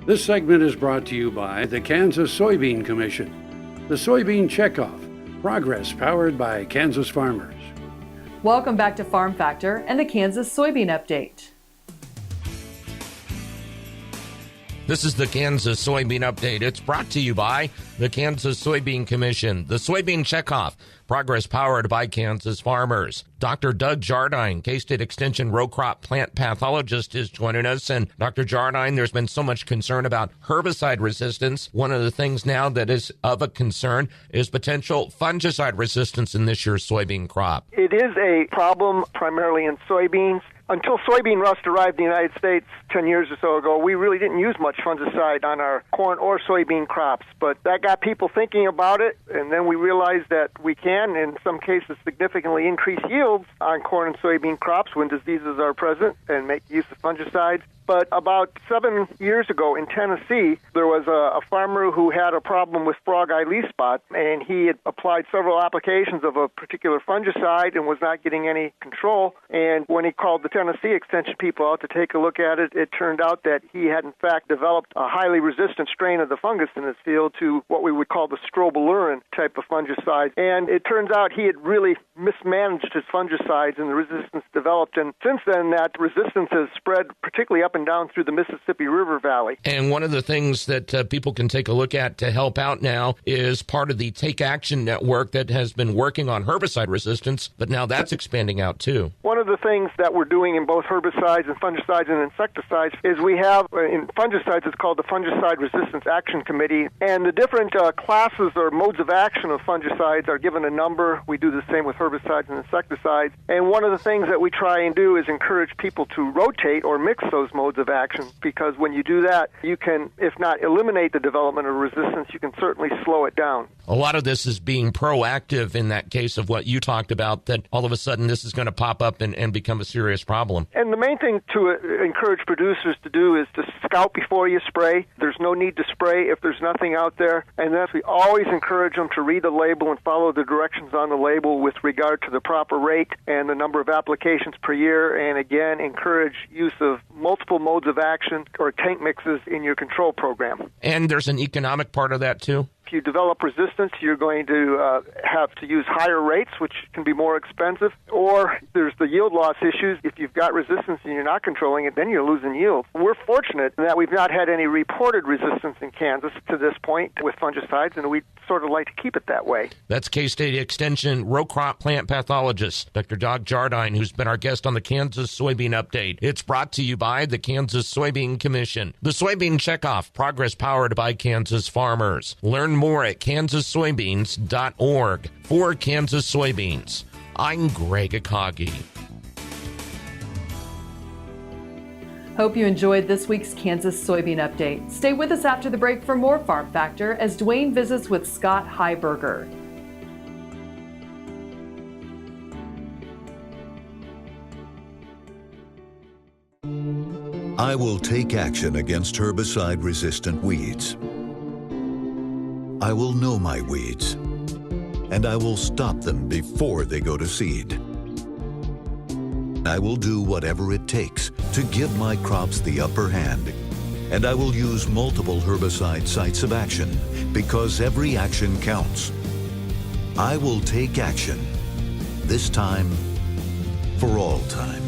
This segment is brought to you by the Kansas Soybean Commission, the Soybean Checkoff, progress powered by Kansas farmers. Welcome back to Farm Factor and the Kansas Soybean Update. This is the Kansas Soybean Update. It's brought to you by the Kansas Soybean Commission, the Soybean Checkoff, progress powered by Kansas farmers. Dr. Doug Jardine, K-State Extension row crop plant pathologist, is joining us. And Dr. Jardine, there's been so much concern about herbicide resistance. One of the things now that is of a concern is potential fungicide resistance in this year's soybean crop. It is a problem primarily in soybeans. Until soybean rust arrived in the United States 10 years or so ago, we really didn't use much fungicide on our corn or soybean crops. But that got people thinking about it, and then we realized that we can, in some cases, significantly increase yields on corn and soybean crops when diseases are present and make use of fungicides. But about 7 years ago in Tennessee, there was a farmer who had a problem with frogeye leaf spot, and he had applied several applications of a particular fungicide and was not getting any control. And when he called the Tennessee Extension people out to take a look at it, it turned out that he had, in fact, developed a highly resistant strain of the fungus in his field to what we would call the strobilurin type of fungicide. And it turns out he had really mismanaged his fungicides, and the resistance developed. And since then, that resistance has spread particularly up and down through the Mississippi River Valley. And one of the things that people can take a look at to help out now is part of the Take Action Network that has been working on herbicide resistance, but now that's expanding out too. One of the things that we're doing in both herbicides and fungicides and insecticides is we have, in fungicides, it's called the Fungicide Resistance Action Committee, and the different classes or modes of action of fungicides are given a number. We do the same with herbicides and insecticides. And one of the things that we try and do is encourage people to rotate or mix those modes of action, because when you do that, you can, if not eliminate the development of resistance, you can certainly slow it down. A lot of this is being proactive in that case of what you talked about, that all of a sudden this is going to pop up and become a serious problem. And the main thing to encourage producers to do is to scout before you spray. There's no need to spray if there's nothing out there. And thus we always encourage them to read the label and follow the directions on the label with regard to the proper rate and the number of applications per year. And again, encourage use of multiple modes of action or tank mixes in your control program. And there's an economic part of that too? If you develop resistance, you're going to have to use higher rates, which can be more expensive. Or there's the yield loss issues. If you've got resistance and you're not controlling it, then you're losing yield. We're fortunate in that we've not had any reported resistance in Kansas to this point with fungicides, and we'd sort of like to keep it that way. That's K-State Extension row crop plant pathologist, Dr. Doug Jardine, who's been our guest on the Kansas Soybean Update. It's brought to you by the Kansas Soybean Commission, the Soybean Checkoff, progress powered by Kansas farmers. Learn more at kansassoybeans.org. For Kansas Soybeans, I'm Greg Akagi. Hope you enjoyed this week's Kansas Soybean Update. Stay with us after the break for more Farm Factor as Dwayne visits with Scott Heiberger. I will take action against herbicide-resistant weeds. I will know my weeds, and I will stop them before they go to seed. I will do whatever it takes to give my crops the upper hand, and I will use multiple herbicide sites of action because every action counts. I will take action, this time for all time.